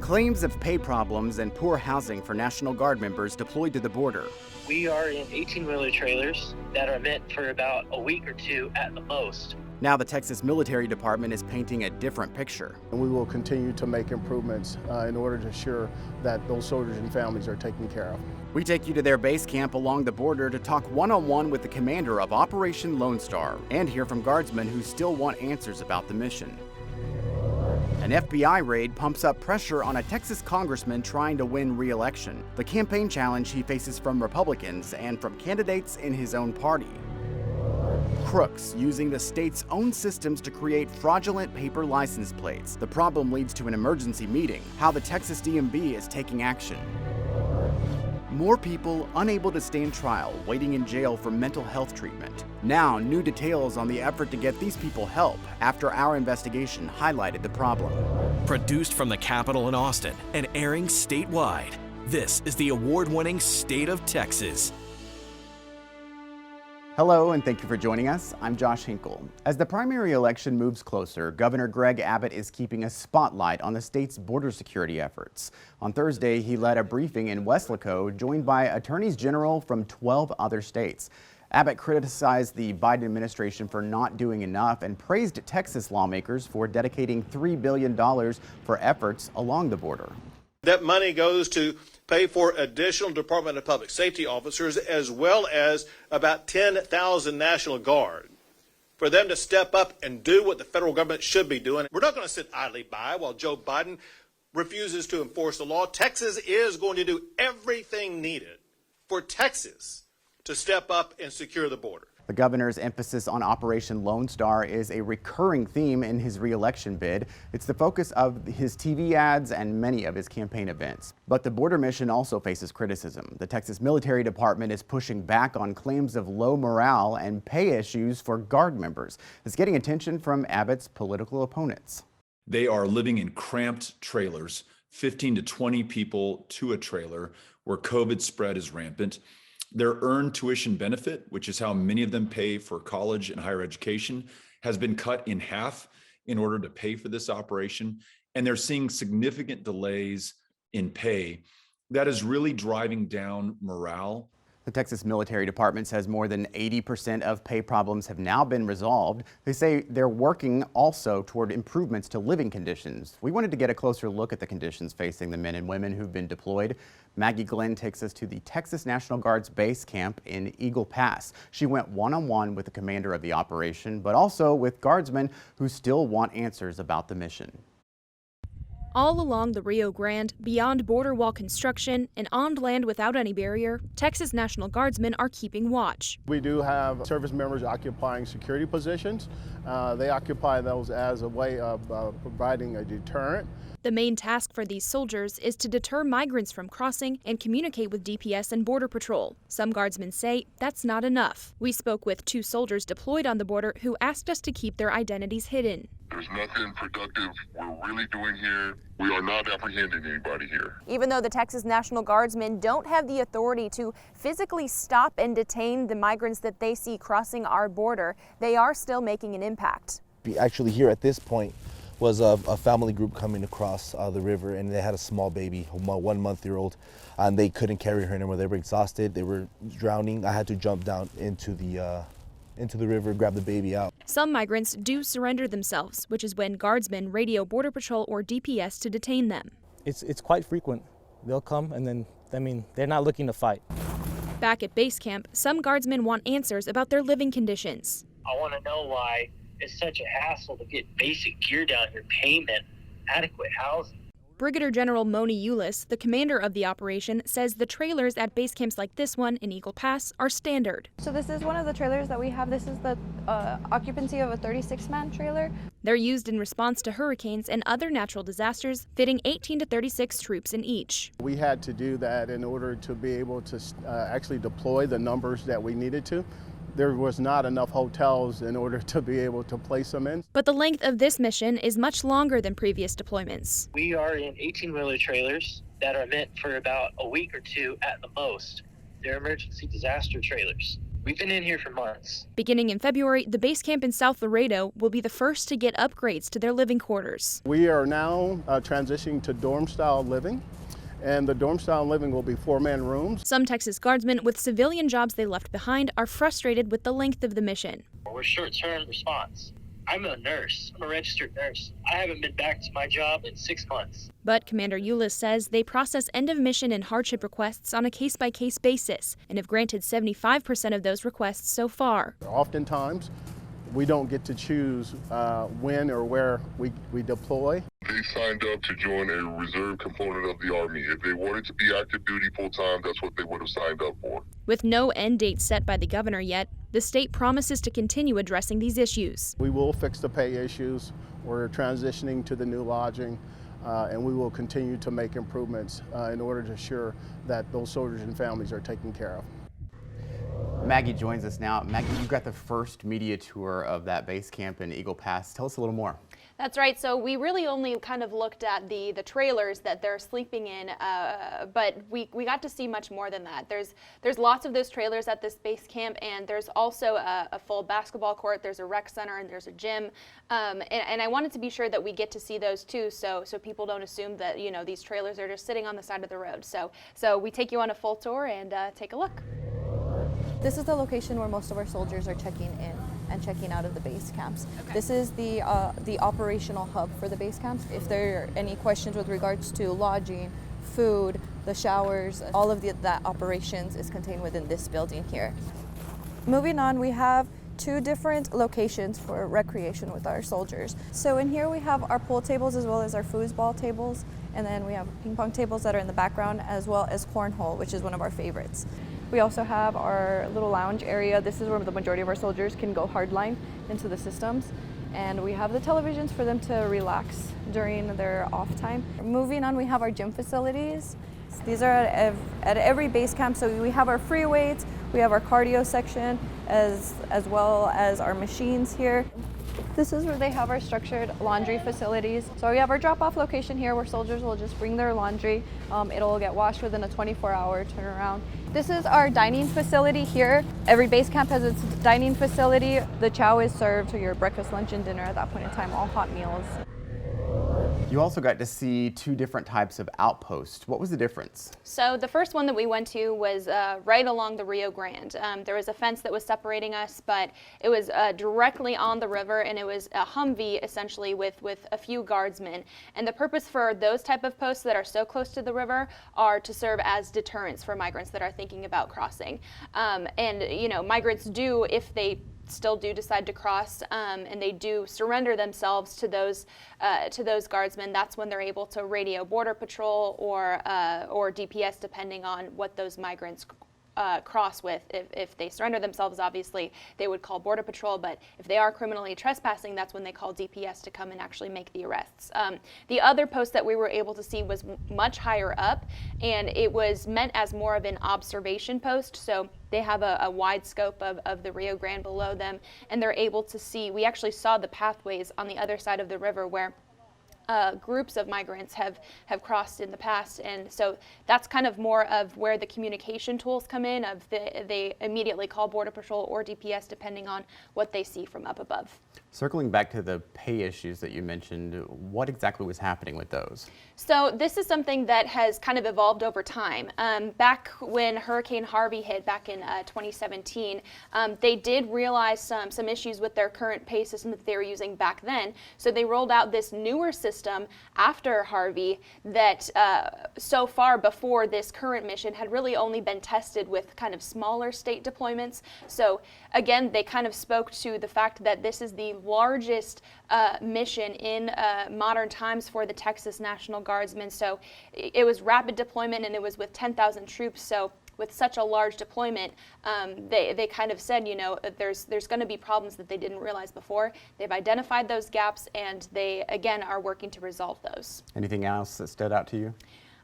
Claims of pay problems and poor housing for National Guard members deployed to the border. We are in 18-wheeler trailers that are meant for about a week or two at the most. Now the Texas Military Department is painting a different picture. And we will continue to make improvements in order to ensure that those soldiers and families are taken care of. We take you to their base camp along the border to talk one-on-one with the commander of Operation Lone Star and hear from guardsmen who still want answers about the mission. An FBI raid pumps up pressure on a Texas congressman trying to win re-election. The campaign challenge he faces from Republicans and from candidates in his own party. Crooks using the state's own systems to create fraudulent paper license plates. The problem leads to an emergency meeting. How the Texas DMV is taking action. More people unable to stand trial, waiting in jail for mental health treatment. Now, new details on the effort to get these people help after our investigation highlighted the problem. Produced from the Capitol in Austin and airing statewide, this is the award-winning State of Texas. Hello, and thank you for joining us. I'm Josh Hinkle. As the primary election moves closer, Governor Greg Abbott is keeping a spotlight on the state's border security efforts. On Thursday, he led a briefing in Weslaco, joined by attorneys general from 12 other states. Abbott criticized the Biden administration for not doing enough and praised Texas lawmakers for dedicating $3 billion for efforts along the border. That money goes to pay for additional Department of Public Safety officers, as well as about 10,000 National Guard, for them to step up and do what the federal government should be doing. We're not going to sit idly by while Joe Biden refuses to enforce the law. Texas is going to do everything needed for Texas to step up and secure the border. The governor's emphasis on Operation Lone Star is a recurring theme in his re-election bid. It's the focus of his TV ads and many of his campaign events. But the border mission also faces criticism. The Texas Military Department is pushing back on claims of low morale and pay issues for Guard members. It's getting attention from Abbott's political opponents. They are living in cramped trailers, 15 to 20 people to a trailer, where COVID spread is rampant. Their earned tuition benefit, which is how many of them pay for college and higher education, has been cut in half in order to pay for this operation. And they're seeing significant delays in pay. That is really driving down morale. The Texas Military Department says more than 80% of pay problems have now been resolved. They say they're working also toward improvements to living conditions. We wanted to get a closer look at the conditions facing the men and women who've been deployed. Maggie Glenn takes us to the Texas National Guard's base camp in Eagle Pass. She went one-on-one with the commander of the operation, but also with guardsmen who still want answers about the mission. All along the Rio Grande, beyond border wall construction, and on land without any barrier, Texas National Guardsmen are keeping watch. We do have service members occupying security positions. They occupy those as a way of providing a deterrent. The main task for these soldiers is to deter migrants from crossing and communicate with DPS and Border Patrol. Some guardsmen say that's not enough. We spoke with 2 soldiers deployed on the border who asked us to keep their identities hidden. There's nothing productive we're really doing here. We are not apprehending anybody here. Even though the Texas National Guardsmen don't have the authority to physically stop and detain the migrants that they see crossing our border, they are still making an impact. Actually, here at this point was a family group coming across the river, and they had a small baby, a 1-month-old, and they couldn't carry her anymore. They were exhausted. They were drowning. I had to jump down into the river, grab the baby out. Some migrants do surrender themselves, which is when guardsmen radio Border Patrol or DPS to detain them. It's quite frequent. They'll come and then, they're not looking to fight. Back at base camp, some guardsmen want answers about their living conditions. I want to know why it's such a hassle to get basic gear down here, payment, adequate housing. Brigadier General Moni Eulis, the commander of the operation, says the trailers at base camps like this one in Eagle Pass are standard. So this is one of the trailers that we have. This is the occupancy of a 36-man trailer. They're used in response to hurricanes and other natural disasters, fitting 18 to 36 troops in each. We had to do that in order to be able to actually deploy the numbers that we needed to. There was not enough hotels in order to be able to place them in. But the length of this mission is much longer than previous deployments. We are in 18-wheeler trailers that are meant for about a week or two at the most. They're emergency disaster trailers. We've been in here for months. Beginning in February, the base camp in South Laredo will be the first to get upgrades to their living quarters. We are now transitioning to dorm-style living, and the dorm-style living will be 4-man rooms. Some Texas Guardsmen with civilian jobs they left behind are frustrated with the length of the mission. We're short-term response. I'm a nurse. I'm a registered nurse. I haven't been back to my job in 6 months. But Commander Eulis says they process end-of-mission and hardship requests on a case-by-case basis and have granted 75% of those requests so far. Oftentimes, we don't get to choose when or where we deploy. They signed up to join a reserve component of the Army. If they wanted to be active duty full-time, that's what they would have signed up for. With no end date set by the governor yet, the state promises to continue addressing these issues. We will fix the pay issues. We're transitioning to the new lodging, and we will continue to make improvements in order to ensure that those soldiers and families are taken care of. Maggie joins us now. Maggie, you got the first media tour of that base camp in Eagle Pass. Tell us a little more. That's right. So we really only kind of looked at the trailers that they're sleeping in, but we got to see much more than that. There's lots of those trailers at this base camp, and there's also a full basketball court. There's a rec center and there's a gym, and I wanted to be sure that we get to see those too, so people don't assume that these trailers are just sitting on the side of the road. So we take you on a full tour and take a look. This is the location where most of our soldiers are checking in and checking out of the base camps. Okay. This is the operational hub for the base camps. If there are any questions with regards to lodging, food, the showers, all of that operations is contained within this building here. Moving on, we have 2 different locations for recreation with our soldiers. So in here we have our pool tables as well as our foosball tables, and then we have ping pong tables that are in the background, as well as cornhole, which is one of our favorites. We also have our little lounge area. This is where the majority of our soldiers can go hardline into the systems. And we have the televisions for them to relax during their off time. Moving on, we have our gym facilities. These are at every base camp. So we have our free weights, we have our cardio section, as well as our machines here. This is where they have our structured laundry facilities. So we have our drop-off location here where soldiers will just bring their laundry. It'll get washed within a 24-hour turnaround. This is our dining facility here. Every base camp has its dining facility. The chow is served to your breakfast, lunch, and dinner at that point in time, all hot meals. You also got to see 2 different types of outposts. What was the difference? So the first one that we went to was right along the Rio Grande. There was a fence that was separating us, but it was directly on the river, and it was a Humvee essentially with a few guardsmen. And the purpose for those type of posts that are so close to the river are to serve as deterrents for migrants that are thinking about crossing. And migrants do, if they still do decide to cross, and they do surrender themselves to those guardsmen, that's when they're able to radio Border Patrol or DPS, depending on what those migrants cross with. If they surrender themselves, obviously they would call Border Patrol, but if they are criminally trespassing, that's when they call DPS to come and actually make the arrests. The other post that we were able to see was much higher up, and it was meant as more of an observation post. So they have a wide scope of the Rio Grande below them, and they're able to see, we actually saw the pathways on the other side of the river where groups of migrants have crossed in the past, and so that's kind of more of where the communication tools come in. They immediately call Border Patrol or DPS depending on what they see from up above. Circling back to the pay issues that you mentioned, what exactly was happening with those? So this is something that has kind of evolved over time. Back when Hurricane Harvey hit back in 2017, they did realize some issues with their current pay system that they were using back then. So they rolled out this newer system after Harvey that so far before this current mission had really only been tested with kind of smaller state deployments. So again, they kind of spoke to the fact that this is the largest mission in modern times for the Texas National Guardsmen. So it was rapid deployment, and it was with 10,000 troops. So with such a large deployment, they kind of said, there's going to be problems that they didn't realize before. They've identified those gaps, and they, again, are working to resolve those. Anything else that stood out to you?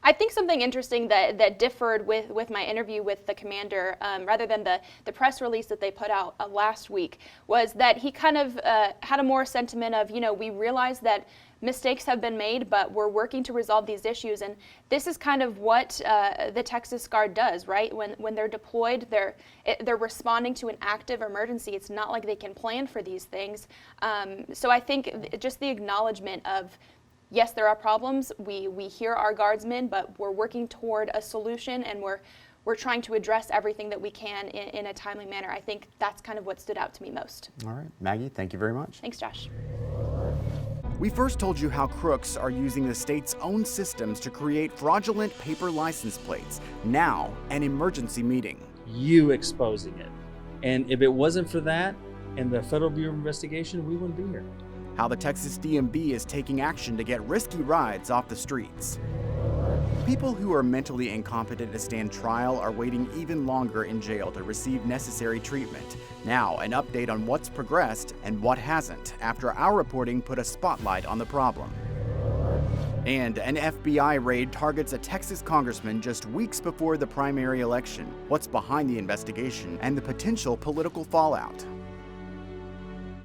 I think something interesting that differed with my interview with the commander, rather than the press release that they put out last week, was that he kind of had a more sentiment of, we realize that mistakes have been made, but we're working to resolve these issues. And this is kind of what the Texas Guard does, right? When they're deployed, they're responding to an active emergency. It's not like they can plan for these things. So I think just the acknowledgement of, yes, there are problems. We hear our guardsmen, but we're working toward a solution, and we're trying to address everything that we can in a timely manner. I think that's kind of what stood out to me most. All right, Maggie, thank you very much. Thanks, Josh. We first told you how crooks are using the state's own systems to create fraudulent paper license plates. Now, an emergency meeting. You exposing it. And if it wasn't for that and the Federal Bureau of Investigation, we wouldn't be here. How the Texas DMV is taking action to get risky rides off the streets. People who are mentally incompetent to stand trial are waiting even longer in jail to receive necessary treatment. Now, an update on what's progressed and what hasn't after our reporting put a spotlight on the problem. And an FBI raid targets a Texas congressman just weeks before the primary election. What's behind the investigation and the potential political fallout?